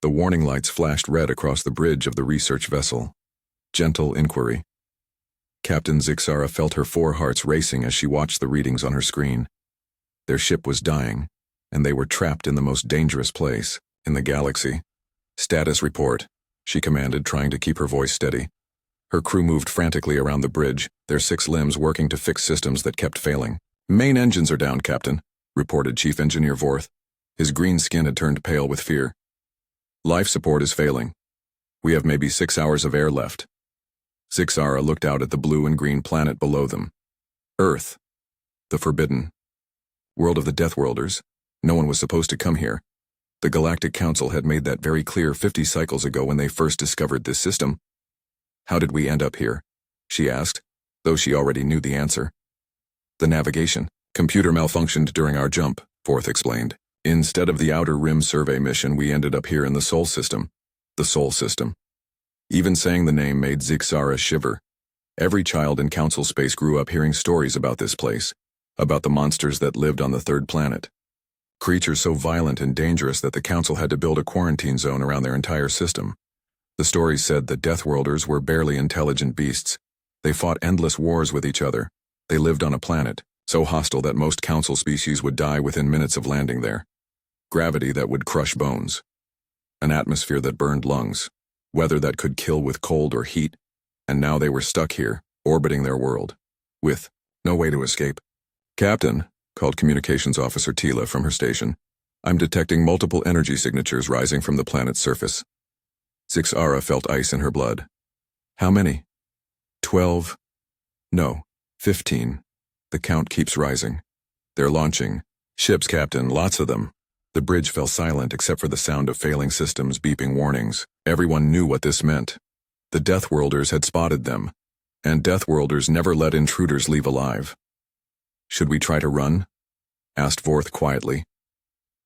The warning lights flashed red across the bridge of the research vessel. Gentle inquiry. Captain Zixara felt her 4 hearts racing as she watched the readings on her screen. Their ship was dying, and they were trapped in the most dangerous place in the galaxy. Status report, she commanded, trying to keep her voice steady. Her crew moved frantically around the bridge, their 6 limbs working to fix systems that kept failing. Main engines are down, Captain, reported Chief Engineer Vorth. His green skin had turned pale with fear. Life support is failing. We have maybe 6 hours of air left. Zixara looked out at the blue and green planet below them. Earth. The forbidden. World of the Deathworlders. No one was supposed to come here. The Galactic Council had made that very clear 50 cycles ago when they first discovered this system. How did we end up here? She asked, though she already knew the answer. The navigation. Computer malfunctioned during our jump, Vorth explained. Instead of the Outer Rim survey mission, we ended up here in the Sol System. The Sol System. Even saying the name made Zixara shiver. Every child in Council space grew up hearing stories about this place, about the monsters that lived on the 3rd planet. Creatures so violent and dangerous that the Council had to build a quarantine zone around their entire system. The stories said the Deathworlders were barely intelligent beasts. They fought endless wars with each other. They lived on a planet so hostile that most Council species would die within minutes of landing there. Gravity that would crush bones. An atmosphere that burned lungs. Weather that could kill with cold or heat. And now they were stuck here, orbiting their world, with no way to escape. Captain, called Communications Officer Tila from her station, I'm detecting multiple energy signatures rising from the planet's surface. Zixara felt ice in her blood. How many? 12. No, 15. The count keeps rising. They're launching. Ships, Captain, lots of them. The bridge fell silent except for the sound of failing systems beeping warnings. Everyone knew what this meant. The Deathworlders had spotted them, and Deathworlders never let intruders leave alive. Should we try to run? Asked Vorth quietly.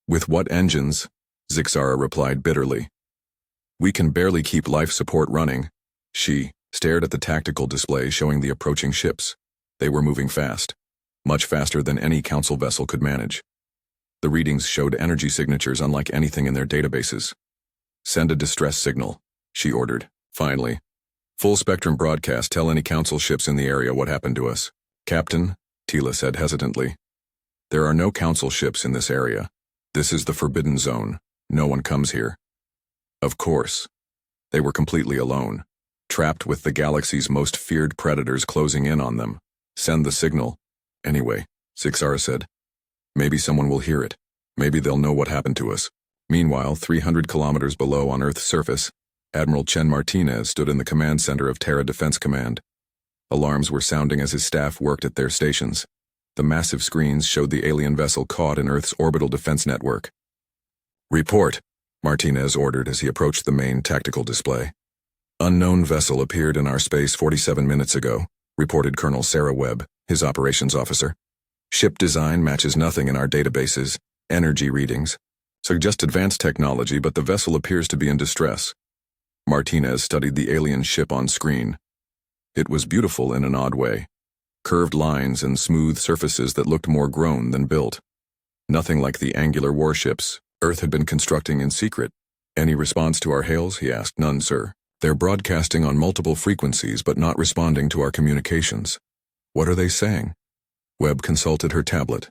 With what engines? Zixara replied bitterly. We can barely keep life support running. She stared at the tactical display showing the approaching ships. They were moving fast, much faster than any Council vessel could manage. The readings showed energy signatures unlike anything in their databases. Send a distress signal, she ordered. Finally. Full spectrum broadcast, tell any Council ships in the area what happened to us. Captain, Tila said hesitantly. There are no Council ships in this area. This is the Forbidden Zone. No one comes here. Of course. They were completely alone, trapped with the galaxy's most feared predators closing in on them. Send the signal. Anyway, Zixara said. Maybe someone will hear it. Maybe they'll know what happened to us. Meanwhile, 300 kilometers below on Earth's surface, Admiral Chen Martinez stood in the command center of Terra Defense Command. Alarms were sounding as his staff worked at their stations. The massive screens showed the alien vessel caught in Earth's orbital defense network. Report, Martinez ordered as he approached the main tactical display. Unknown vessel appeared in our space 47 minutes ago, reported Colonel Sarah Webb, his operations officer. Ship design matches nothing in our databases. Energy readings suggest advanced technology, but the vessel appears to be in distress. Martinez studied the alien ship on screen. It was beautiful in an odd way. Curved lines and smooth surfaces that looked more grown than built. Nothing like the angular warships Earth had been constructing in secret. Any response to our hails? He asked. None, sir. They're broadcasting on multiple frequencies but not responding to our communications. What are they saying? Webb consulted her tablet.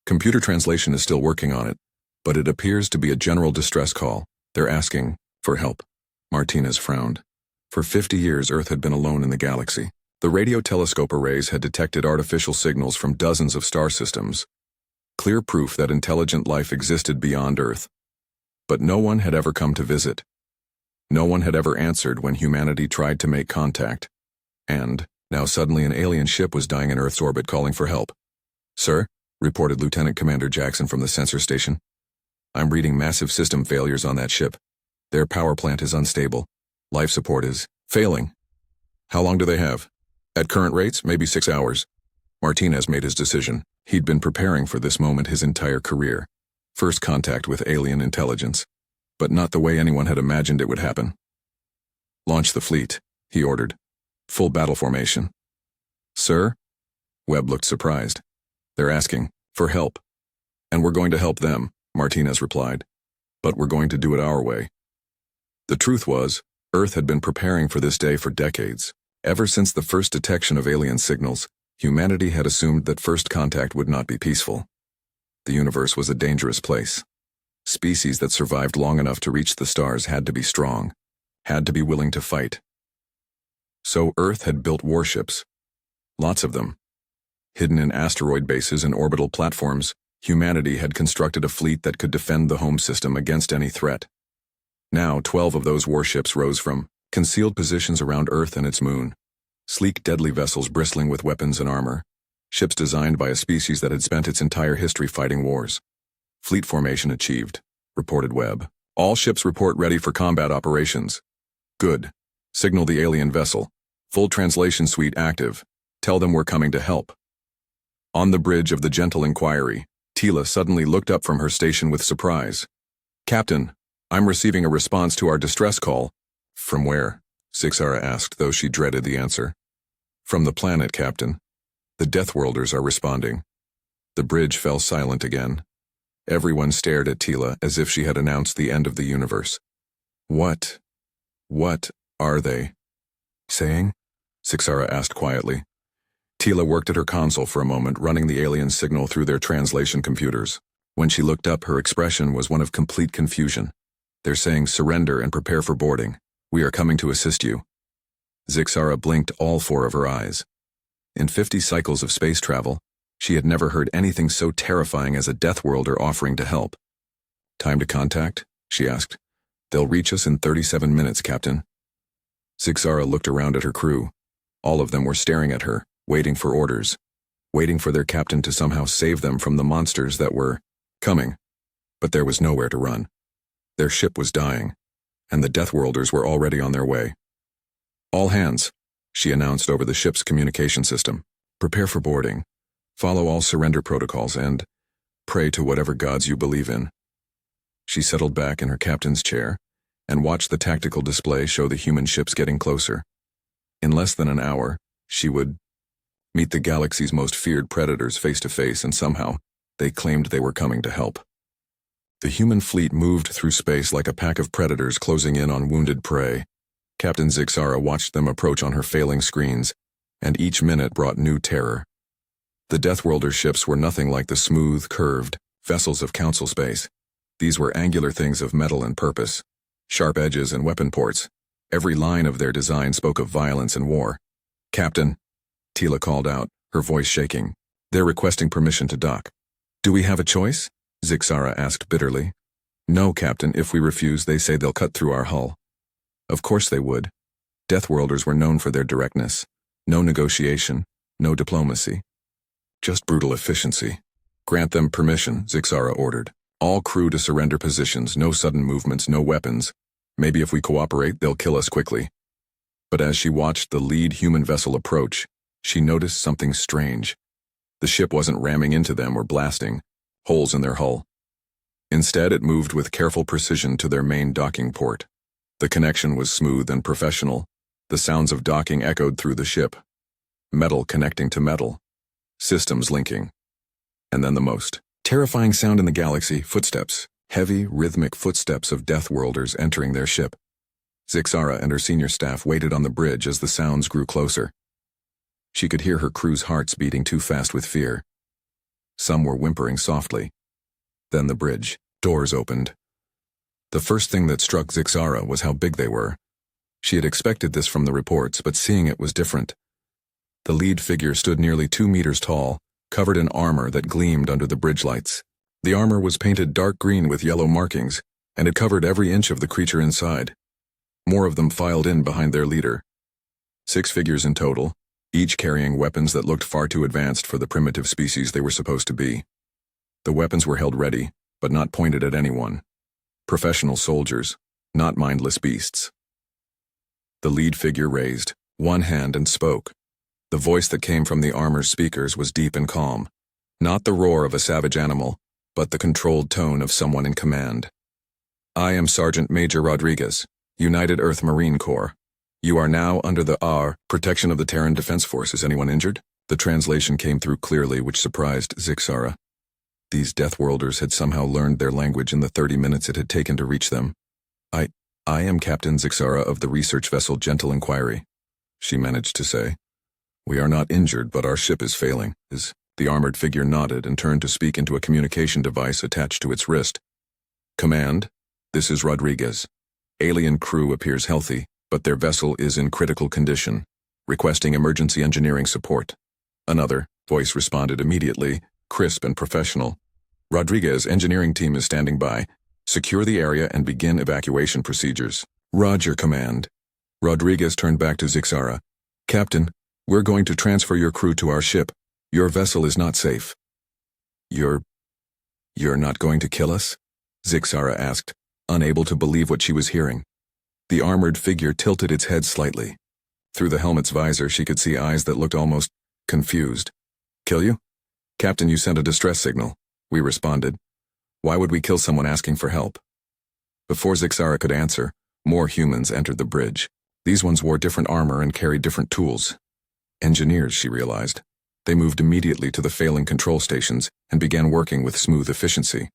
Computer translation is still working on it, but it appears to be a general distress call. They're asking for help. Martinez frowned. For 50 years, Earth had been alone in the galaxy. The radio telescope arrays had detected artificial signals from dozens of star systems. Clear proof that intelligent life existed beyond Earth. But no one had ever come to visit. No one had ever answered when humanity tried to make contact. And now suddenly an alien ship was dying in Earth's orbit calling for help. Sir, reported Lieutenant Commander Jackson from the sensor station. I'm reading massive system failures on that ship. Their power plant is unstable. Life support is failing. How long do they have? At current rates, maybe 6 hours. Martinez made his decision. He'd been preparing for this moment his entire career. First contact with alien intelligence. But not the way anyone had imagined it would happen. Launch the fleet, he ordered. Full battle formation. Sir? Webb looked surprised. They're asking for help. And we're going to help them, Martinez replied. But we're going to do it our way. The truth was, Earth had been preparing for this day for decades. Ever since the first detection of alien signals, humanity had assumed that first contact would not be peaceful. The universe was a dangerous place. Species that survived long enough to reach the stars had to be strong, had to be willing to fight. So Earth had built warships. Lots of them. Hidden in asteroid bases and orbital platforms, humanity had constructed a fleet that could defend the home system against any threat. Now 12 of those warships rose from concealed positions around Earth and its moon. Sleek, deadly vessels bristling with weapons and armor. Ships designed by a species that had spent its entire history fighting wars. Fleet formation achieved, reported Webb. All ships report ready for combat operations. Good. Signal the alien vessel. Full translation suite active. Tell them we're coming to help. On the bridge of the Gentle Inquiry, Tila suddenly looked up from her station with surprise. Captain, I'm receiving a response to our distress call. From where? Zixara asked, though she dreaded the answer. From the planet, Captain. The Deathworlders are responding. The bridge fell silent again. Everyone stared at Tila as if she had announced the end of the universe. What are they saying? Zixara asked quietly. Tila worked at her console for a moment, running the alien signal through their translation computers. When she looked up, her expression was one of complete confusion. They're saying surrender and prepare for boarding. We are coming to assist you. Zixara blinked all 4 of her eyes. In 50 cycles of space travel, she had never heard anything so terrifying as a Deathworlder offering to help. Time to contact? She asked. They'll reach us in 37 minutes, Captain. Zixara looked around at her crew. All of them were staring at her, waiting for orders, waiting for their captain to somehow save them from the monsters that were coming. But there was nowhere to run. Their ship was dying, and the Deathworlders were already on their way. All hands, she announced over the ship's communication system. Prepare for boarding. Follow all surrender protocols and pray to whatever gods you believe in. She settled back in her captain's chair and watched the tactical display show the human ships getting closer. In less than an hour, she would meet the galaxy's most feared predators face to face, and somehow, they claimed they were coming to help. The human fleet moved through space like a pack of predators closing in on wounded prey. Captain Zixara watched them approach on her failing screens, and each minute brought new terror. The Deathworlder ships were nothing like the smooth, curved vessels of Council space. These were angular things of metal and purpose, sharp edges and weapon ports. Every line of their design spoke of violence and war. Captain, Tila called out, her voice shaking. They're requesting permission to dock. Do we have a choice? Zixara asked bitterly. No, Captain. If we refuse, they say they'll cut through our hull. Of course they would. Deathworlders were known for their directness. No negotiation, no diplomacy. Just brutal efficiency. Grant them permission, Zixara ordered. All crew to surrender positions, no sudden movements, no weapons. Maybe if we cooperate, they'll kill us quickly. But as she watched the lead human vessel approach, she noticed something strange. The ship wasn't ramming into them or blasting holes in their hull. Instead, it moved with careful precision to their main docking port. The connection was smooth and professional. The sounds of docking echoed through the ship. Metal connecting to metal. Systems linking. And then the most terrifying sound in the galaxy, footsteps. Heavy, rhythmic footsteps of Deathworlders entering their ship. Zixara and her senior staff waited on the bridge as the sounds grew closer. She could hear her crew's hearts beating too fast with fear. Some were whimpering softly. Then the bridge doors opened. The first thing that struck Zixara was how big they were. She had expected this from the reports, but seeing it was different. The lead figure stood nearly 2 meters tall, covered in armor that gleamed under the bridge lights. The armor was painted dark green with yellow markings, and it covered every inch of the creature inside. More of them filed in behind their leader. 6 figures in total, each carrying weapons that looked far too advanced for the primitive species they were supposed to be. The weapons were held ready, but not pointed at anyone. Professional soldiers, not mindless beasts. The lead figure raised one hand and spoke. The voice that came from the armor's speakers was deep and calm. Not the roar of a savage animal, but the controlled tone of someone in command. I am Sergeant Major Rodriguez, United Earth Marine Corps. You are now under the protection of the Terran Defense Forces. Anyone injured? The translation came through clearly, which surprised Zixara. These Deathworlders had somehow learned their language in the 30 minutes it had taken to reach them. I am Captain Zixara of the research vessel Gentle Inquiry, she managed to say. We are not injured, but our ship is failing. The armored figure nodded and turned to speak into a communication device attached to its wrist. Command, this is Rodriguez. Alien crew appears healthy, but their vessel is in critical condition, requesting emergency engineering support. Another voice responded immediately, crisp and professional. Rodriguez, engineering team is standing by. Secure the area and begin evacuation procedures. Roger, Command. Rodriguez turned back to Zixara. Captain, we're going to transfer your crew to our ship. Your vessel is not safe. You're not going to kill us? Zixara asked, unable to believe what she was hearing. The armored figure tilted its head slightly. Through the helmet's visor, she could see eyes that looked almost confused. Kill you? Captain, you sent a distress signal. We responded. Why would we kill someone asking for help? Before Zixara could answer, more humans entered the bridge. These ones wore different armor and carried different tools. Engineers, she realized. They moved immediately to the failing control stations and began working with smooth efficiency.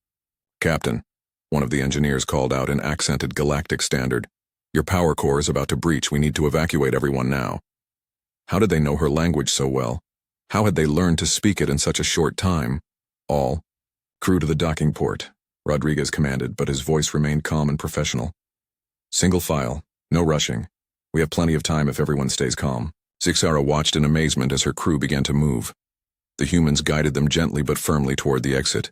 Captain, one of the engineers called out in accented Galactic standard. Your power core is about to breach. We need to evacuate everyone now. How did they know her language so well? How had they learned to speak it in such a short time? All crew to the docking port, Rodriguez commanded, but his voice remained calm and professional. Single file, no rushing. We have plenty of time if everyone stays calm. Zixara watched in amazement as her crew began to move. The humans guided them gently but firmly toward the exit.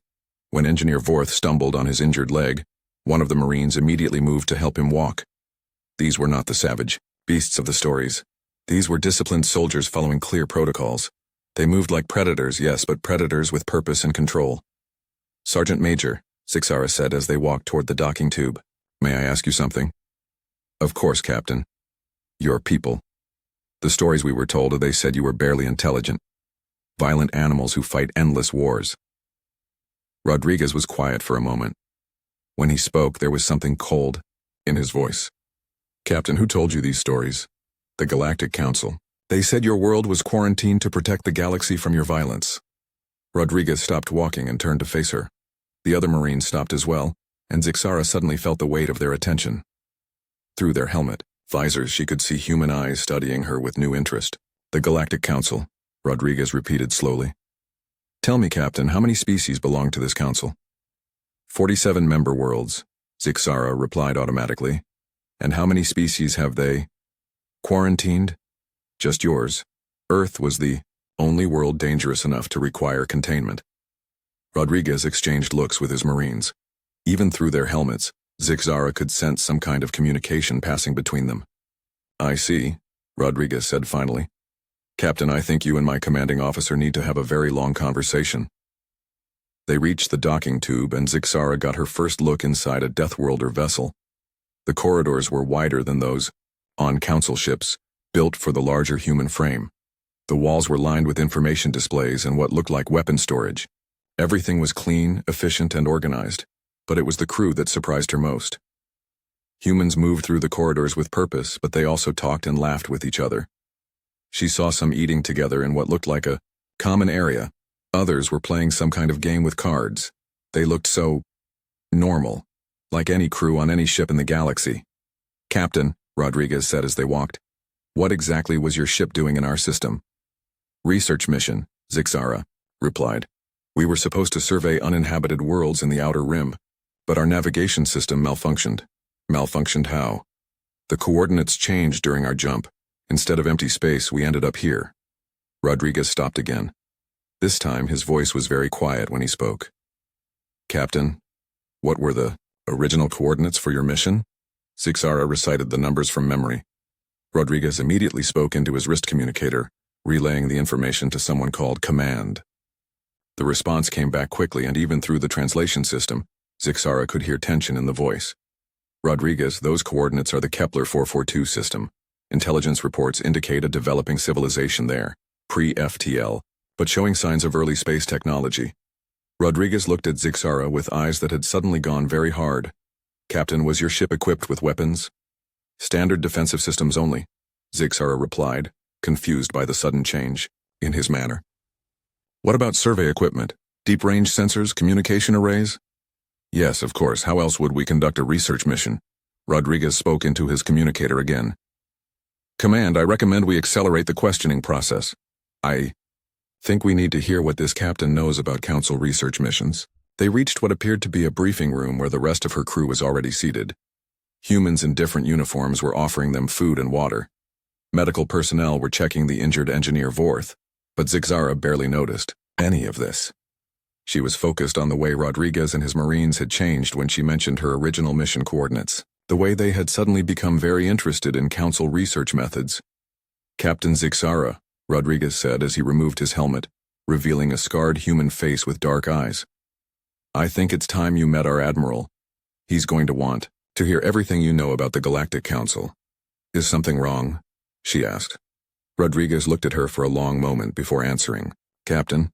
When Engineer Vorth stumbled on his injured leg, one of the Marines immediately moved to help him walk. These were not the savage beasts of the stories. These were disciplined soldiers following clear protocols. They moved like predators, yes, but predators with purpose and control. Sergeant Major, Zixara said as they walked toward the docking tube. May I ask you something? Of course, Captain. Your people. The stories we were told, they said you were barely intelligent. Violent animals who fight endless wars. Rodriguez was quiet for a moment. When he spoke, there was something cold in his voice. Captain, who told you these stories? The Galactic Council. They said your world was quarantined to protect the galaxy from your violence. Rodriguez stopped walking and turned to face her. The other Marines stopped as well, and Zixara suddenly felt the weight of their attention. Through their helmet visors, she could see human eyes studying her with new interest. The Galactic Council, Rodriguez repeated slowly. Tell me, Captain, how many species belong to this council? 47 member worlds, Zixara replied automatically. And how many species have they quarantined? Just yours. Earth was the only world dangerous enough to require containment. Rodriguez exchanged looks with his Marines. Even through their helmets, Zixara could sense some kind of communication passing between them. I see, Rodriguez said finally. Captain, I think you and my commanding officer need to have a very long conversation. They reached the docking tube and Zixara got her first look inside a Deathworlder vessel. The corridors were wider than those on council ships, built for the larger human frame. The walls were lined with information displays and what looked like weapon storage. Everything was clean, efficient, and organized, but it was the crew that surprised her most. Humans moved through the corridors with purpose, but they also talked and laughed with each other. She saw some eating together in what looked like a common area. Others were playing some kind of game with cards. They looked so normal, like any crew on any ship in the galaxy. Captain, Rodriguez said as they walked, what exactly was your ship doing in our system? Research mission, Zixara replied. We were supposed to survey uninhabited worlds in the outer rim, but our navigation system malfunctioned. Malfunctioned how? The coordinates changed during our jump. Instead of empty space, we ended up here. Rodriguez stopped again. This time, his voice was very quiet when he spoke. Captain, what were the original coordinates for your mission? Zixara recited the numbers from memory. Rodriguez immediately spoke into his wrist communicator, relaying the information to someone called Command. The response came back quickly, and even through the translation system, Zixara could hear tension in the voice. Rodriguez, those coordinates are the Kepler 442 system. Intelligence reports indicate a developing civilization there, pre-FTL, but showing signs of early space technology. Rodriguez looked at Zixara with eyes that had suddenly gone very hard. Captain, was your ship equipped with weapons? Standard defensive systems only, Zixara replied, confused by the sudden change in his manner. What about survey equipment? Deep-range sensors, communication arrays? Yes, of course. How else would we conduct a research mission? Rodriguez spoke into his communicator again. Command, I recommend we accelerate the questioning process. I think we need to hear what this captain knows about Council research missions. They reached what appeared to be a briefing room where the rest of her crew was already seated. Humans in different uniforms were offering them food and water. Medical personnel were checking the injured engineer Vorth, but Zixara barely noticed any of this. She was focused on the way Rodriguez and his Marines had changed when she mentioned her original mission coordinates, the way they had suddenly become very interested in Council research methods. Captain Zixara, Rodriguez said as he removed his helmet, revealing a scarred human face with dark eyes. I think it's time you met our Admiral. He's going to want to hear everything you know about the Galactic Council. Is something wrong? She asked. Rodriguez looked at her for a long moment before answering. Captain,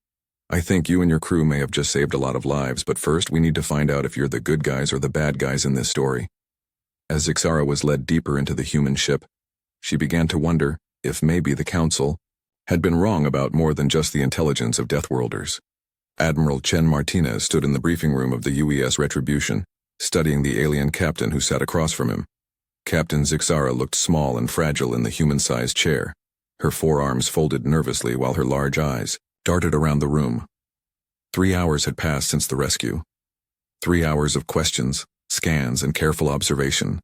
I think you and your crew may have just saved a lot of lives, but first we need to find out if you're the good guys or the bad guys in this story. As Zixara was led deeper into the human ship, she began to wonder if maybe the Council had been wrong about more than just the intelligence of Deathworlders. Admiral Chen Martinez stood in the briefing room of the UES Retribution, studying the alien captain who sat across from him. Captain Zixara looked small and fragile in the human-sized chair, her forearms folded nervously while her large eyes darted around the room. 3 hours had passed since the rescue. 3 hours of questions, scans, and careful observation.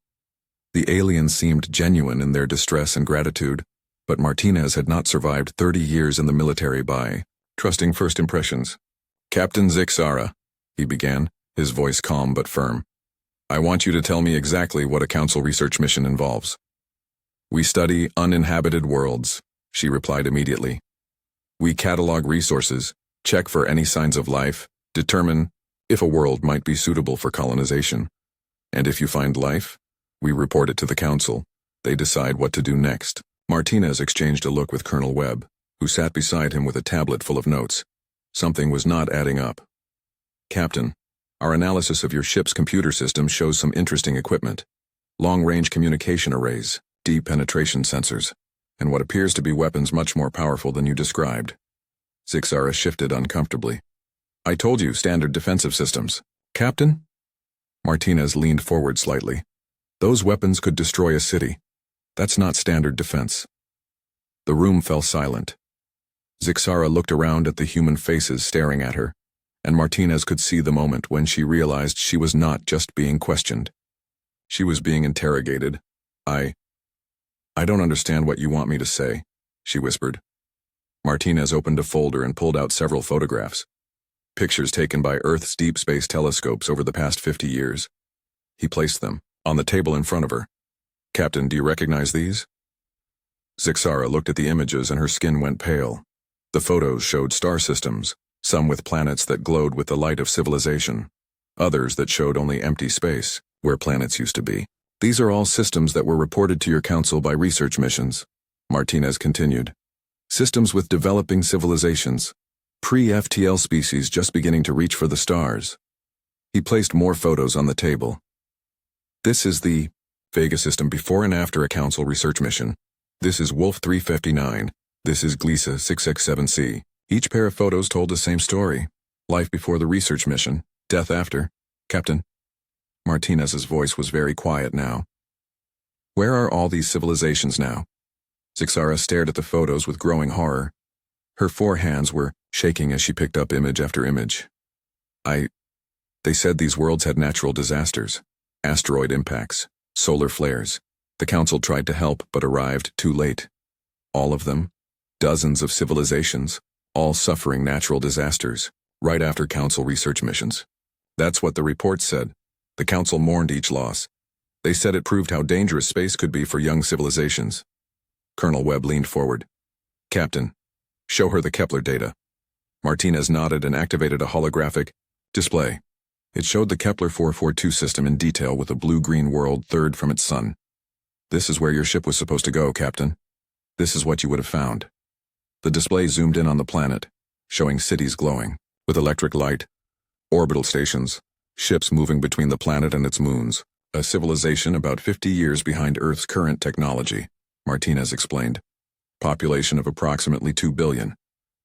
The aliens seemed genuine in their distress and gratitude, but Martinez had not survived 30 years in the military by trusting first impressions. Captain Zixara, he began, his voice calm but firm. I want you to tell me exactly what a Council research mission involves. We study uninhabited worlds, she replied immediately. We catalog resources, check for any signs of life, determine if a world might be suitable for colonization. And if you find life, we report it to the Council. They decide what to do next. Martinez exchanged a look with Colonel Webb, who sat beside him with a tablet full of notes. Something was not adding up. Captain, our analysis of your ship's computer system shows some interesting equipment. Long-range communication arrays, deep penetration sensors, and what appears to be weapons much more powerful than you described. Zixara shifted uncomfortably. I told you, standard defensive systems. Captain? Martinez leaned forward slightly. Those weapons could destroy a city. That's not standard defense. The room fell silent. Zixara looked around at the human faces staring at her, and Martinez could see the moment when she realized she was not just being questioned. She was being interrogated. I don't understand what you want me to say, she whispered. Martinez opened a folder and pulled out several photographs. Pictures taken by Earth's deep space telescopes over the past 50 years. He placed them on the table in front of her. Captain, do you recognize these? Zixara looked at the images and her skin went pale. The photos showed star systems, some with planets that glowed with the light of civilization, others that showed only empty space, where planets used to be. These are all systems that were reported to your Council by research missions, Martinez continued. Systems with developing civilizations, pre-FTL species just beginning to reach for the stars. He placed more photos on the table. This is the Vega system before and after a Council research mission. This is Wolf 359. This is Gliesa 6X7C. Each pair of photos told the same story. Life before the research mission, death after. Captain. Martinez's voice was very quiet now. Where are all these civilizations now? Zixara stared at the photos with growing horror. Her 4 hands were shaking as she picked up image after image. They said these worlds had natural disasters, asteroid impacts, solar flares. The Council tried to help but arrived too late. All of them, dozens of civilizations, all suffering natural disasters, right after Council research missions. That's what the report said. The Council mourned each loss. They said it proved how dangerous space could be for young civilizations. Colonel Webb leaned forward. Captain, show her the Kepler data. Martinez nodded and activated a holographic display. It showed the Kepler 442 system in detail with a blue-green world third from its sun. This is where your ship was supposed to go, Captain. This is what you would have found. The display zoomed in on the planet, showing cities glowing, with electric light, orbital stations, ships moving between the planet and its moons, a civilization about 50 years behind Earth's current technology, Martinez explained. Population of approximately 2 billion.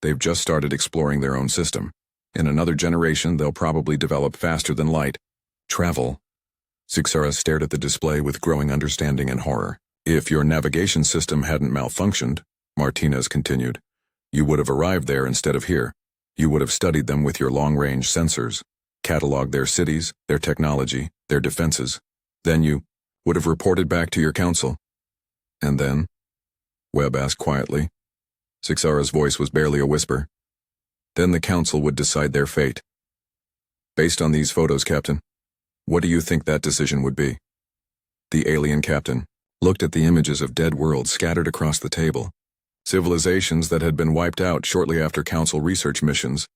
They've just started exploring their own system. In another generation, they'll probably develop faster than light. Travel. Zixara stared at the display with growing understanding and horror. If your navigation system hadn't malfunctioned, Martinez continued, you would have arrived there instead of here. You would have studied them with your long-range sensors, cataloged their cities, their technology, their defenses. Then you would have reported back to your council. And then? Webb asked quietly. Zixara's voice was barely a whisper. Then the council would decide their fate. Based on these photos, Captain, what do you think that decision would be? The alien captain looked at the images of dead worlds scattered across the table. Civilizations that had been wiped out shortly after council research missions.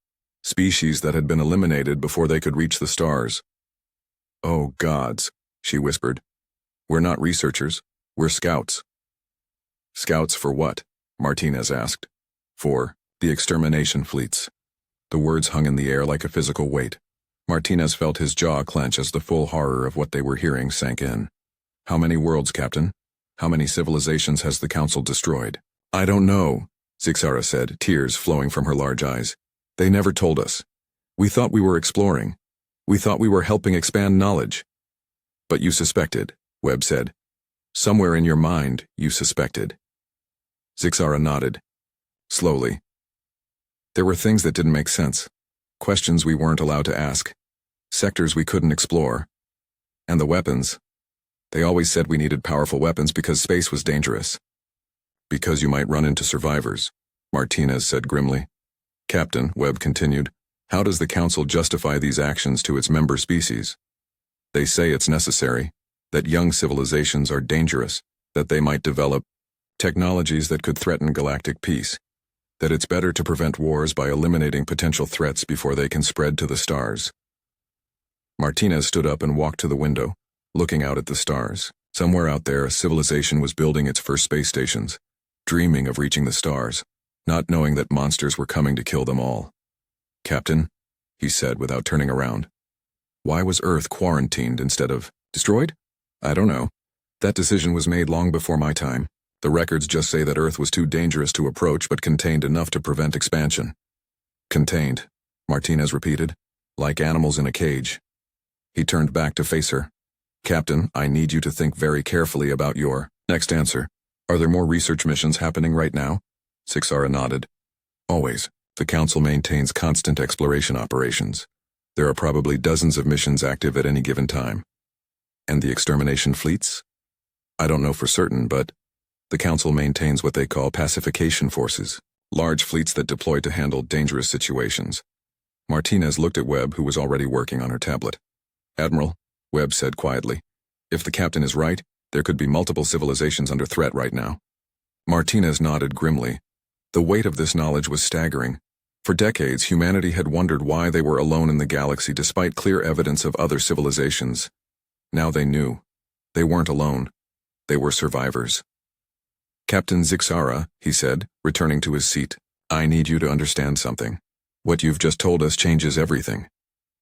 Species that had been eliminated before they could reach the stars. Oh gods, she whispered. We're not researchers, we're scouts. Scouts for what? Martinez asked. For the extermination fleets. The words hung in the air like a physical weight. Martinez felt his jaw clench as the full horror of what they were hearing sank in. How many worlds, Captain? How many civilizations has the Council destroyed? I don't know, Zixara said, tears flowing from her large eyes. They never told us. We thought we were exploring. We thought we were helping expand knowledge. But you suspected, Webb said. Somewhere in your mind, you suspected. Zixara nodded. Slowly. There were things that didn't make sense. Questions we weren't allowed to ask. Sectors we couldn't explore. And the weapons. They always said we needed powerful weapons because space was dangerous. Because you might run into survivors, Martinez said grimly. Captain, Webb continued, how does the Council justify these actions to its member species? They say it's necessary, that young civilizations are dangerous, that they might develop technologies that could threaten galactic peace, that it's better to prevent wars by eliminating potential threats before they can spread to the stars. Martinez stood up and walked to the window, looking out at the stars. Somewhere out there, a civilization was building its first space stations, dreaming of reaching the stars, not knowing that monsters were coming to kill them all. Captain, he said without turning around. Why was Earth quarantined instead of destroyed? I don't know. That decision was made long before my time. The records just say that Earth was too dangerous to approach but contained enough to prevent expansion. Contained, Martinez repeated, like animals in a cage. He turned back to face her. Captain, I need you to think very carefully about your next answer. Are there more research missions happening right now? Zixara nodded. Always. The Council maintains constant exploration operations. There are probably dozens of missions active at any given time. And the extermination fleets? I don't know for certain, but the Council maintains what they call pacification forces, large fleets that deploy to handle dangerous situations. Martinez looked at Webb, who was already working on her tablet. Admiral, Webb said quietly, if the captain is right, there could be multiple civilizations under threat right now. Martinez nodded grimly. The weight of this knowledge was staggering. For decades, humanity had wondered why they were alone in the galaxy despite clear evidence of other civilizations. Now they knew. They weren't alone. They were survivors. Captain Zixara, he said, returning to his seat, I need you to understand something. What you've just told us changes everything.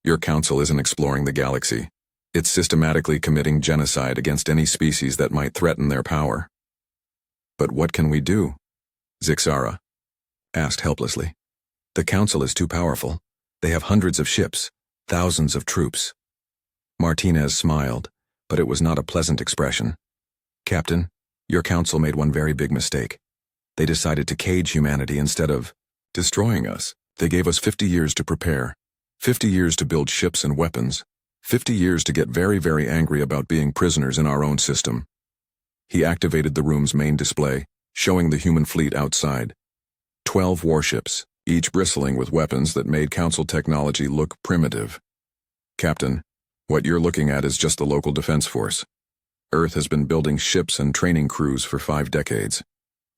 Your council isn't exploring the galaxy. It's systematically committing genocide against any species that might threaten their power. But what can we do? Zixara asked helplessly. The council is too powerful. They have hundreds of ships, thousands of troops. Martinez smiled, but it was not a pleasant expression. Captain, your council made one very big mistake. They decided to cage humanity instead of destroying us. They gave us 50 years to prepare, 50 years to build ships and weapons, 50 years to get very, very angry about being prisoners in our own system. He activated the room's main display, showing the human fleet outside. 12 warships, each bristling with weapons that made Council technology look primitive. Captain, what you're looking at is just the local defense force. Earth has been building ships and training crews for 5 decades.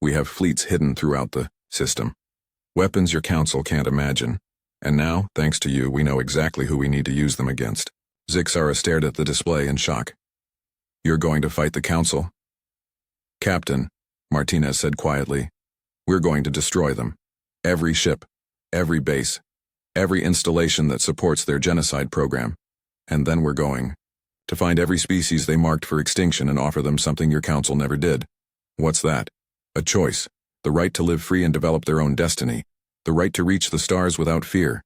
We have fleets hidden throughout the system. Weapons your council can't imagine. And now, thanks to you, we know exactly who we need to use them against. Zixara stared at the display in shock. You're going to fight the council? Captain, Martinez said quietly, we're going to destroy them. Every ship, every base, every installation that supports their genocide program. And then we're going to find every species they marked for extinction and offer them something your council never did. What's that? A choice. The right to live free and develop their own destiny. The right to reach the stars without fear.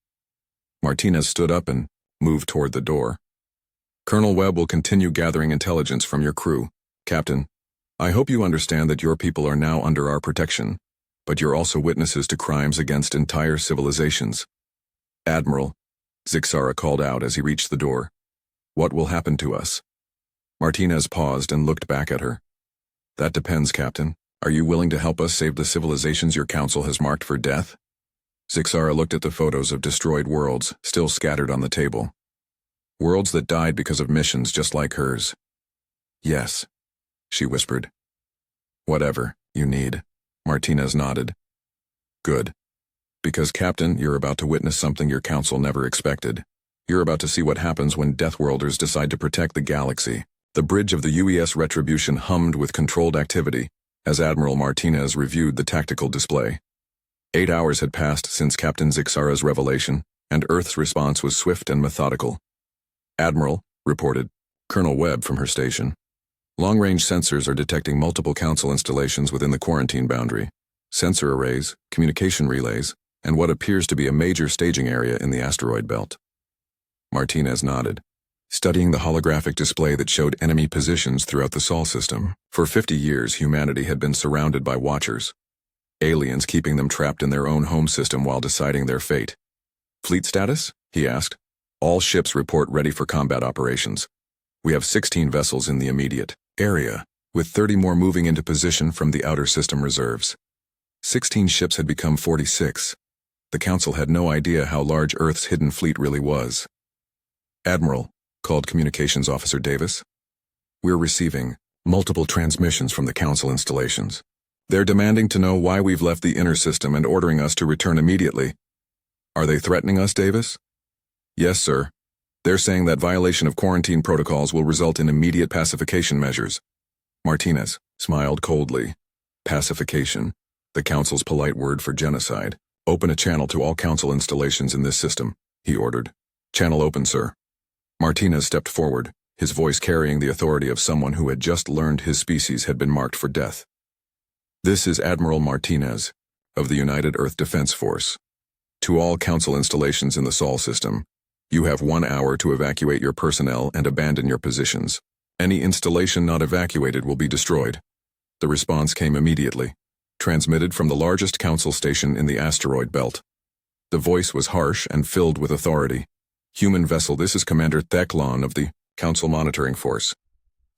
Martinez stood up and moved toward the door. Colonel Webb will continue gathering intelligence from your crew. Captain, I hope you understand that your people are now under our protection, but you're also witnesses to crimes against entire civilizations. Admiral, Zixara called out as he reached the door. What will happen to us? Martinez paused and looked back at her. That depends, Captain. Are you willing to help us save the civilizations your council has marked for death? Zixara looked at the photos of destroyed worlds still scattered on the table. Worlds that died because of missions just like hers. Yes, she whispered. Whatever you need, Martinez nodded. Good. Because, Captain, you're about to witness something your council never expected. You're about to see what happens when Deathworlders decide to protect the galaxy. The bridge of the UES Retribution hummed with controlled activity as Admiral Martinez reviewed the tactical display. 8 hours had passed since Captain Zixara's revelation, and Earth's response was swift and methodical. Admiral, reported Colonel Webb from her station. Long-range sensors are detecting multiple council installations within the quarantine boundary, sensor arrays, communication relays, and what appears to be a major staging area in the asteroid belt. Martinez nodded, studying the holographic display that showed enemy positions throughout the Sol system. For 50 years, humanity had been surrounded by watchers, aliens keeping them trapped in their own home system while deciding their fate. Fleet status? He asked. All ships report ready for combat operations. We have 16 vessels in the immediate area, with 30 more moving into position from the outer system reserves. 16 ships had become 46. The Council had no idea how large Earth's hidden fleet really was. Admiral, called Communications Officer Davis. We're receiving multiple transmissions from the Council installations. They're demanding to know why we've left the inner system and ordering us to return immediately. Are they threatening us, Davis? Yes, sir. They're saying that violation of quarantine protocols will result in immediate pacification measures. Martinez smiled coldly. Pacification, the Council's polite word for genocide. Open a channel to all Council installations in this system, he ordered. Channel open, sir. Martinez stepped forward, his voice carrying the authority of someone who had just learned his species had been marked for death. This is Admiral Martinez, of the United Earth Defense Force. To all Council installations in the Sol system, you have 1 hour to evacuate your personnel and abandon your positions. Any installation not evacuated will be destroyed. The response came immediately, transmitted from the largest Council station in the asteroid belt. The voice was harsh and filled with authority. Human vessel, this is Commander Theclon of the Council Monitoring Force.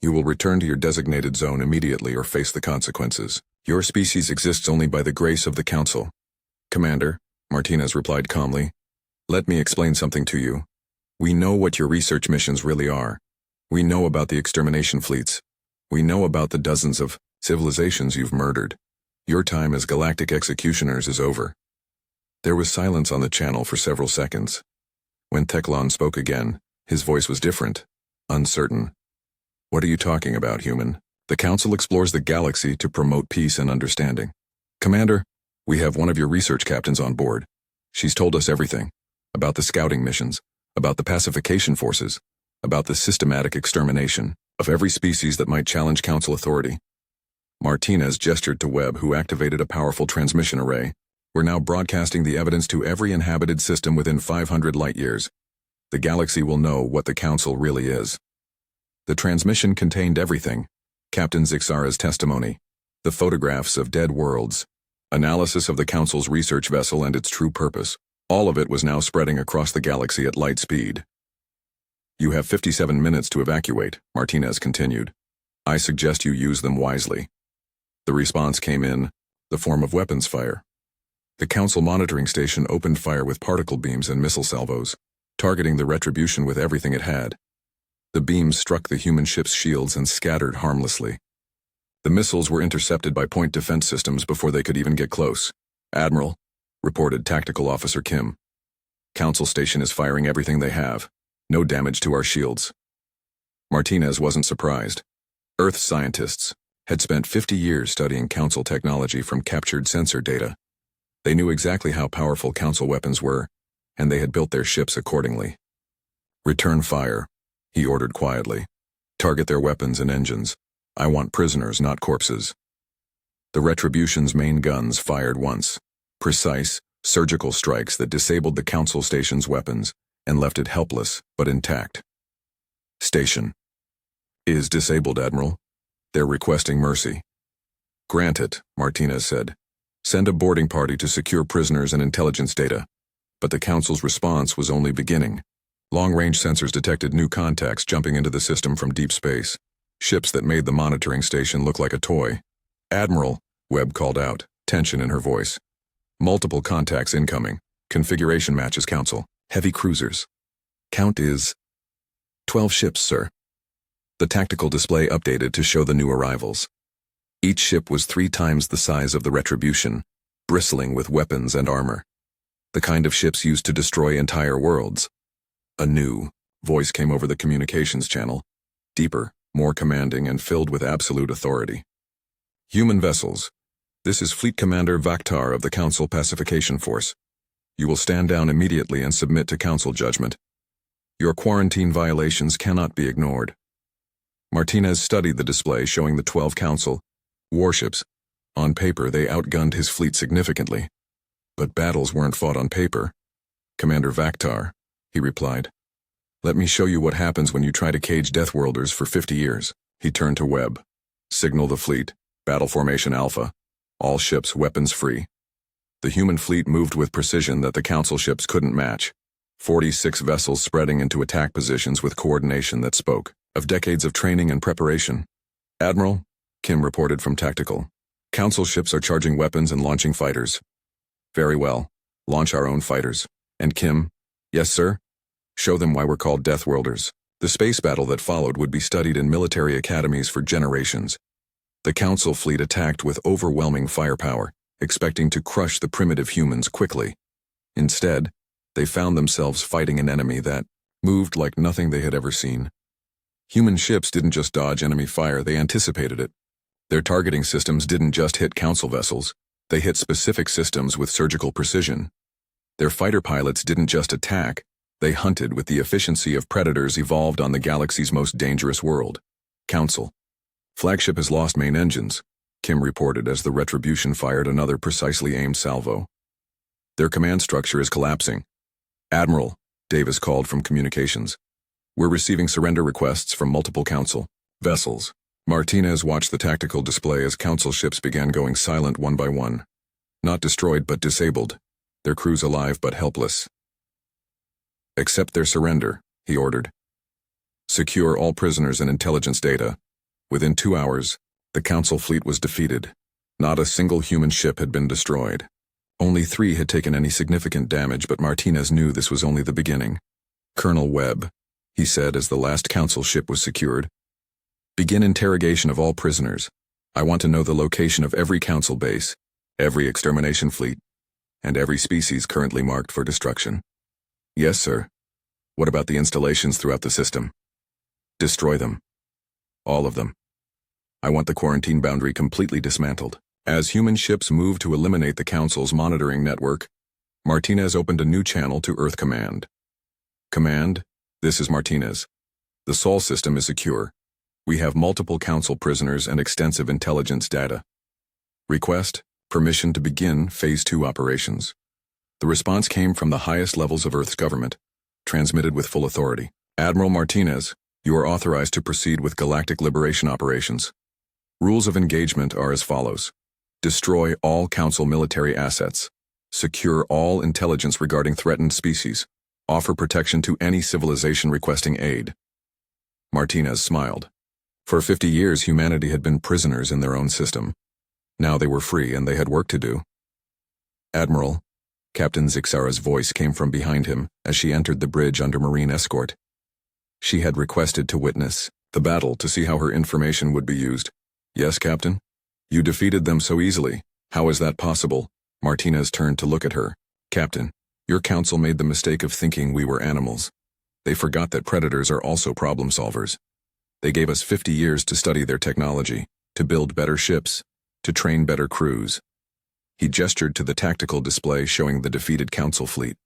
You will return to your designated zone immediately or face the consequences. Your species exists only by the grace of the Council. Commander, Martinez replied calmly, let me explain something to you. We know what your research missions really are. We know about the extermination fleets. We know about the dozens of civilizations you've murdered. Your time as galactic executioners is over. There was silence on the channel for several seconds. When Theclon spoke again, his voice was different, uncertain. What are you talking about, human? The Council explores the galaxy to promote peace and understanding. Commander, we have one of your research captains on board. She's told us everything. About the scouting missions, about the pacification forces, about the systematic extermination of every species that might challenge Council authority. Martinez gestured to Webb, who activated a powerful transmission array. We're now broadcasting the evidence to every inhabited system within 500 light-years. The galaxy will know what the Council really is. The transmission contained everything. Captain Zixara's testimony, the photographs of dead worlds, analysis of the Council's research vessel and its true purpose. All of it was now spreading across the galaxy at light speed. You have 57 minutes to evacuate, Martinez continued. I suggest you use them wisely. The response came in the form of weapons fire. The Council monitoring station opened fire with particle beams and missile salvos, targeting the Retribution with everything it had. The beams struck the human ship's shields and scattered harmlessly. The missiles were intercepted by point defense systems before they could even get close. Admiral, reported Tactical Officer Kim. Council station is firing everything they have. No damage to our shields. Martinez wasn't surprised. Earth scientists had spent 50 years studying Council technology from captured sensor data. They knew exactly how powerful Council weapons were, and they had built their ships accordingly. Return fire, he ordered quietly. Target their weapons and engines. I want prisoners, not corpses. The Retribution's main guns fired once. Precise, surgical strikes that disabled the Council station's weapons and left it helpless but intact. Station. Is disabled, Admiral. They're requesting mercy. Grant it, Martinez said. Send a boarding party to secure prisoners and intelligence data. But the Council's response was only beginning. Long-range sensors detected new contacts jumping into the system from deep space. Ships that made the monitoring station look like a toy. Admiral, Webb called out, tension in her voice. Multiple contacts incoming. Configuration matches Council. Heavy cruisers. Count is 12 ships, sir. The tactical display updated to show the new arrivals. Each ship was 3 times the size of the Retribution, bristling with weapons and armor. The kind of ships used to destroy entire worlds. A new voice came over the communications channel, deeper, more commanding, and filled with absolute authority. Human vessels. This is Fleet Commander Vaktar of the Council Pacification Force. You will stand down immediately and submit to Council judgment. Your quarantine violations cannot be ignored. Martinez studied the display showing the 12 Council warships. On paper, they outgunned his fleet significantly. But battles weren't fought on paper. Commander Vaktar, he replied. Let me show you what happens when you try to cage Deathworlders for 50 years. He turned to Webb. Signal the fleet. Battle formation Alpha. All ships weapons free. The human fleet moved with precision that the Council ships couldn't match. 46 vessels spreading into attack positions with coordination that spoke of decades of training and preparation. Admiral, Kim reported from Tactical. Council ships are charging weapons and launching fighters. Very well. Launch our own fighters. And Kim, yes, sir? Show them why we're called Deathworlders. The space battle that followed would be studied in military academies for generations. The Council fleet attacked with overwhelming firepower, expecting to crush the primitive humans quickly. Instead, they found themselves fighting an enemy that moved like nothing they had ever seen. Human ships didn't just dodge enemy fire, they anticipated it. Their targeting systems didn't just hit Council vessels, they hit specific systems with surgical precision. Their fighter pilots didn't just attack, they hunted with the efficiency of predators evolved on the galaxy's most dangerous world. Council. Flagship has lost main engines, Kim reported as the Retribution fired another precisely aimed salvo. Their command structure is collapsing. Admiral, Davis called from communications. We're receiving surrender requests from multiple Council vessels. Martinez watched the tactical display as Council ships began going silent one by one. Not destroyed but disabled, their crews alive but helpless. Accept their surrender, he ordered. Secure all prisoners and intelligence data. Within 2 hours, the Council fleet was defeated. Not a single human ship had been destroyed. Only 3 had taken any significant damage, but Martinez knew this was only the beginning. Colonel Webb, he said as the last Council ship was secured. Begin interrogation of all prisoners. I want to know the location of every Council base, every extermination fleet, and every species currently marked for destruction. Yes, sir. What about the installations throughout the system? Destroy them. All of them. I want the quarantine boundary completely dismantled. As human ships moved to eliminate the Council's monitoring network, Martinez opened a new channel to Earth Command. Command, this is Martinez. The Sol system is secure. We have multiple Council prisoners and extensive intelligence data. Request, permission to begin Phase 2 operations. The response came from the highest levels of Earth's government, transmitted with full authority. Admiral Martinez, you are authorized to proceed with galactic liberation operations. Rules of engagement are as follows. Destroy all Council military assets. Secure all intelligence regarding threatened species. Offer protection to any civilization requesting aid. Martinez smiled. For 50 years, humanity had been prisoners in their own system. Now they were free and they had work to do. Admiral, Captain Zixara's voice came from behind him as she entered the bridge under Marine escort. She had requested to witness the battle to see how her information would be used. Yes, Captain? You defeated them so easily. How is that possible? Martinez turned to look at her. Captain, your Council made the mistake of thinking we were animals. They forgot that predators are also problem solvers. They gave us 50 years to study their technology, to build better ships, to train better crews. He gestured to the tactical display showing the defeated Council fleet.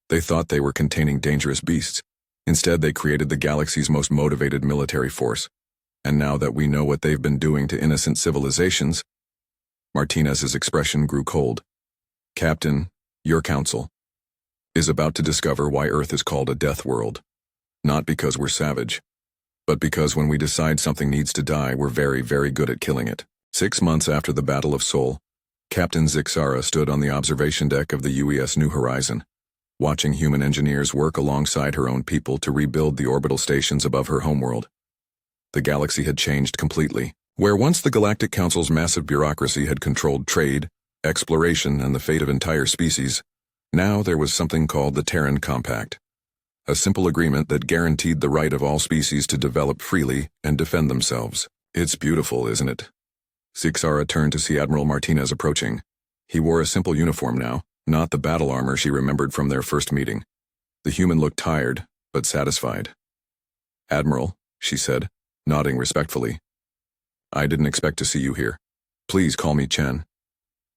They thought they were containing dangerous beasts. Instead, they created the galaxy's most motivated military force. And now that we know what they've been doing to innocent civilizations, Martinez's expression grew cold. Captain, your Council is about to discover why Earth is called a death world. Not because we're savage, but because when we decide something needs to die, we're very, very good at killing it. 6 months after the Battle of Seoul, Captain Zixara stood on the observation deck of the UES New Horizon, watching human engineers work alongside her own people to rebuild the orbital stations above her homeworld. The galaxy had changed completely. Where once the Galactic Council's massive bureaucracy had controlled trade, exploration, and the fate of entire species, now there was something called the Terran Compact, a simple agreement that guaranteed the right of all species to develop freely and defend themselves. It's beautiful, isn't it? Zixara turned to see Admiral Martinez approaching. He wore a simple uniform now, not the battle armor she remembered from their first meeting. The human looked tired, but satisfied. "Admiral," she said, nodding respectfully. "I didn't expect to see you here. Please call me Chen.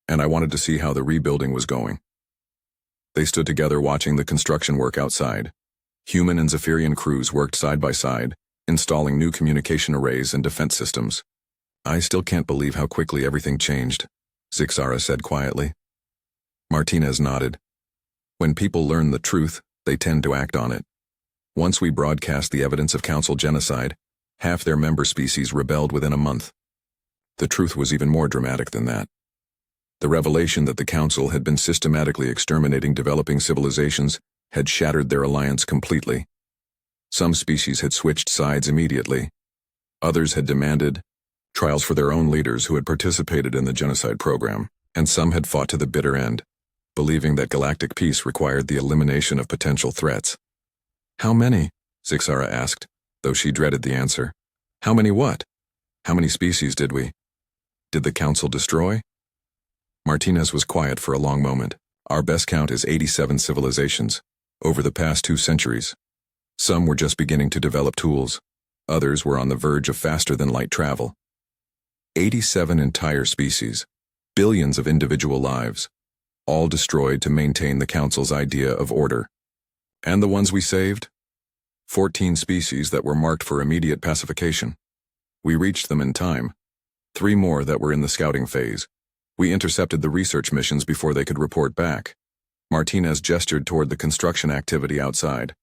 And I wanted to see how the rebuilding was going." They stood together watching the construction work outside. Human and Zephyrian crews worked side by side, installing new communication arrays and defense systems. "I still can't believe how quickly everything changed," Zixara said quietly. Martinez nodded. "When people learn the truth, they tend to act on it. Once we broadcast the evidence of Council genocide, half their member species rebelled within a month. The truth was even more dramatic than that. The revelation that the Council had been systematically exterminating developing civilizations had shattered their alliance completely. Some species had switched sides immediately. Others had demanded trials for their own leaders who had participated in the genocide program, and some had fought to the bitter end, believing that galactic peace required the elimination of potential threats. "How many?" Zixara asked, though she dreaded the answer. "How many what? How many species did the Council destroy?" Martinez was quiet for a long moment. "Our best count is 87 civilizations, over the past 2 centuries. Some were just beginning to develop tools. Others were on the verge of faster-than-light travel. 87 entire species, billions of individual lives, all destroyed to maintain the Council's idea of order. And the ones we saved? 14 species that were marked for immediate pacification. We reached them in time. 3 more that were in the scouting phase. We intercepted the research missions before they could report back." Martinez gestured toward the construction activity outside.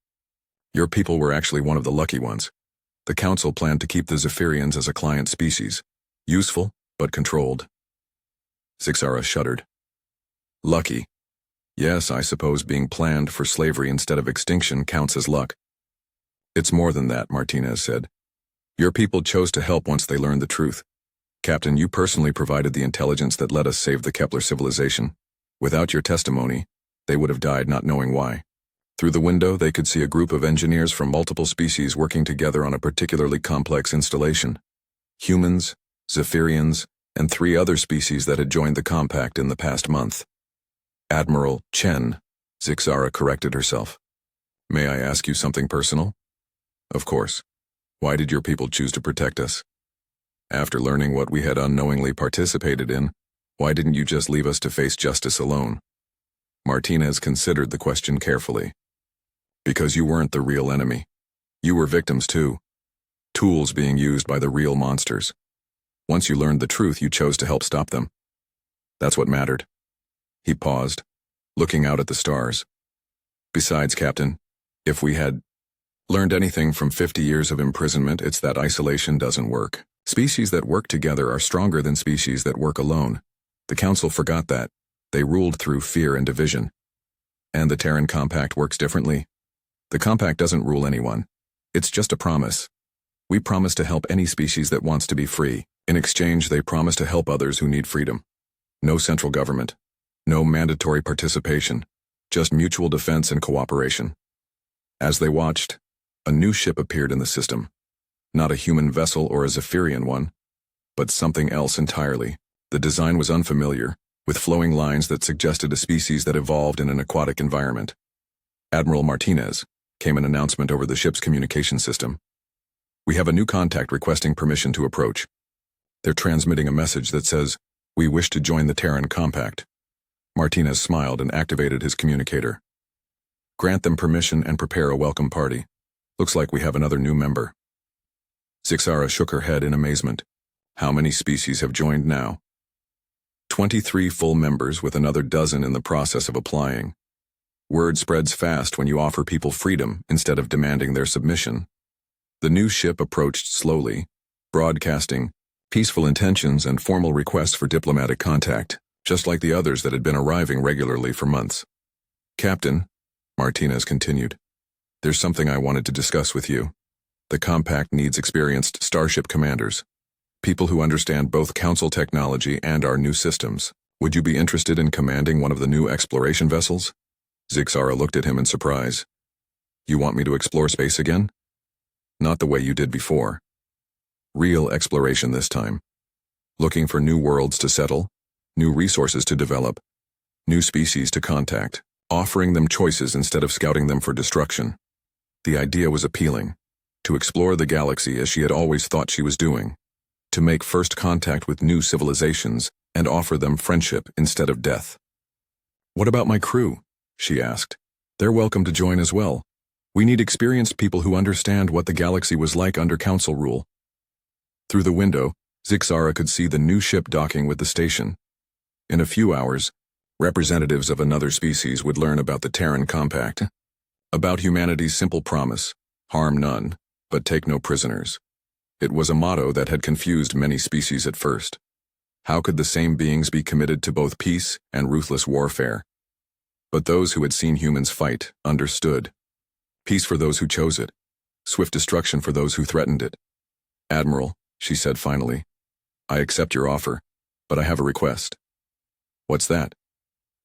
"Your people were actually one of the lucky ones. The Council planned to keep the Zephyrians as a client species. Useful, but controlled." Zixara shuddered. "Lucky. Yes, I suppose being planned for slavery instead of extinction counts as luck." "It's more than that," Martinez said. "Your people chose to help once they learned the truth. Captain, you personally provided the intelligence that let us save the Kepler civilization. Without your testimony, they would have died not knowing why." Through the window, they could see a group of engineers from multiple species working together on a particularly complex installation. Humans, Zephyrians, and 3 other species that had joined the compact in the past month. "Admiral Chen," Zixara corrected herself. "May I ask you something personal?" "Of course. Why did your people choose to protect us? After learning what we had unknowingly participated in, why didn't you just leave us to face justice alone?" Martinez considered the question carefully. "Because you weren't the real enemy. You were victims too. Tools being used by the real monsters. Once you learned the truth, you chose to help stop them. That's what mattered." He paused, looking out at the stars. "Besides, Captain, if we had learned anything from 50 years of imprisonment, it's that isolation doesn't work. Species that work together are stronger than species that work alone. The Council forgot that. They ruled through fear and division. And the Terran Compact works differently. The Compact doesn't rule anyone. It's just a promise. We promise to help any species that wants to be free. In exchange, they promise to help others who need freedom. No central government. No mandatory participation. Just mutual defense and cooperation." As they watched, a new ship appeared in the system. Not a human vessel or a Zephyrian one, but something else entirely. The design was unfamiliar, with flowing lines that suggested a species that evolved in an aquatic environment. "Admiral Martinez," came an announcement over the ship's communication system. "We have a new contact requesting permission to approach. They're transmitting a message that says, 'We wish to join the Terran Compact.'" Martinez smiled and activated his communicator. "Grant them permission and prepare a welcome party. Looks like we have another new member." Zixara shook her head in amazement. "How many species have joined now?" 23 full members, with another dozen in the process of applying. Word spreads fast when you offer people freedom instead of demanding their submission. The new ship approached slowly, broadcasting peaceful intentions and formal requests for diplomatic contact, just like the others that had been arriving regularly for months. "Captain," Martinez continued, "there's something I wanted to discuss with you. The compact needs experienced starship commanders, people who understand both Council technology and our new systems. Would you be interested in commanding one of the new exploration vessels?" Zixara looked at him in surprise. "You want me to explore space again?" "Not the way you did before. Real exploration this time. Looking for new worlds to settle, new resources to develop, new species to contact, offering them choices instead of scouting them for destruction." The idea was appealing. To explore the galaxy as she had always thought she was doing. To make first contact with new civilizations and offer them friendship instead of death. "What about my crew?" she asked. "They're welcome to join as well. We need experienced people who understand what the galaxy was like under Council rule." Through the window, Zixara could see the new ship docking with the station. In a few hours, representatives of another species would learn about the Terran Compact, about humanity's simple promise, harm none, but take no prisoners. It was a motto that had confused many species at first. How could the same beings be committed to both peace and ruthless warfare? But those who had seen humans fight understood. Peace for those who chose it, swift destruction for those who threatened it. "Admiral," she said finally, "I accept your offer, but I have a request." "What's that?"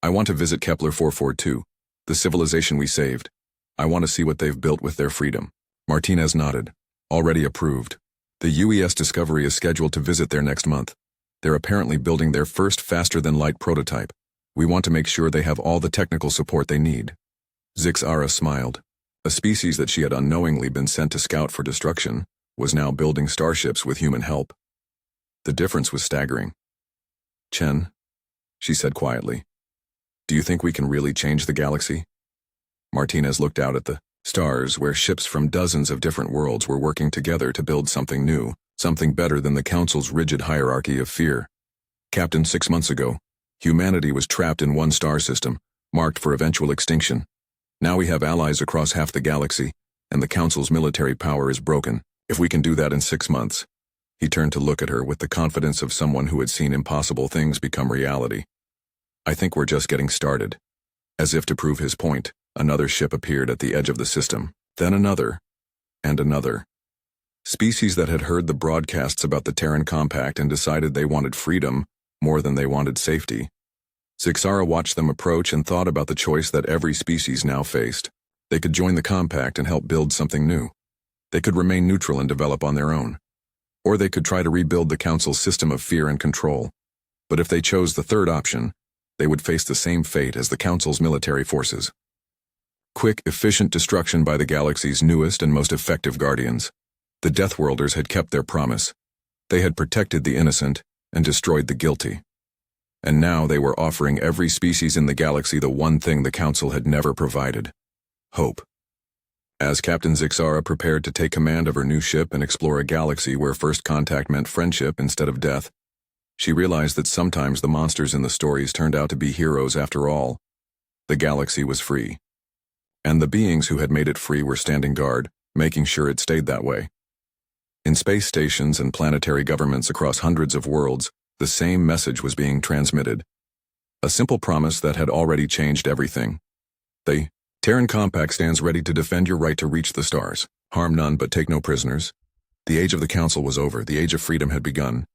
"I want to visit Kepler 442, the civilization we saved. I want to see what they've built with their freedom." Martinez nodded. "Already approved. The UES Discovery is scheduled to visit there next month. They're apparently building their first faster-than-light prototype. We want to make sure they have all the technical support they need." Zixara smiled. A species that she had unknowingly been sent to scout for destruction was now building starships with human help. The difference was staggering. "Chen," she said quietly, "do you think we can really change the galaxy?" Martinez looked out at the stars where ships from dozens of different worlds were working together to build something new, something better than the Council's rigid hierarchy of fear. "Captain, 6 months ago, humanity was trapped in one star system, marked for eventual extinction. Now we have allies across half the galaxy, and the Council's military power is broken. If we can do that in 6 months." He turned to look at her with the confidence of someone who had seen impossible things become reality. "I think we're just getting started." As if to prove his point, another ship appeared at the edge of the system, then another, and another. Species that had heard the broadcasts about the Terran Compact and decided they wanted freedom more than they wanted safety. Zixara watched them approach and thought about the choice that every species now faced. They could join the Compact and help build something new. They could remain neutral and develop on their own. Or they could try to rebuild the Council's system of fear and control. But if they chose the third option, they would face the same fate as the Council's military forces. Quick, efficient destruction by the galaxy's newest and most effective guardians. The Deathworlders had kept their promise. They had protected the innocent and destroyed the guilty. And now they were offering every species in the galaxy the one thing the Council had never provided: hope. As Captain Zixara prepared to take command of her new ship and explore a galaxy where first contact meant friendship instead of death, she realized that sometimes the monsters in the stories turned out to be heroes after all. The galaxy was free. And the beings who had made it free were standing guard, making sure it stayed that way. In space stations and planetary governments across hundreds of worlds, the same message was being transmitted. A simple promise that had already changed everything. The Terran Compact stands ready to defend your right to reach the stars. Harm none, but take no prisoners. The age of the Council was over. The age of freedom had begun.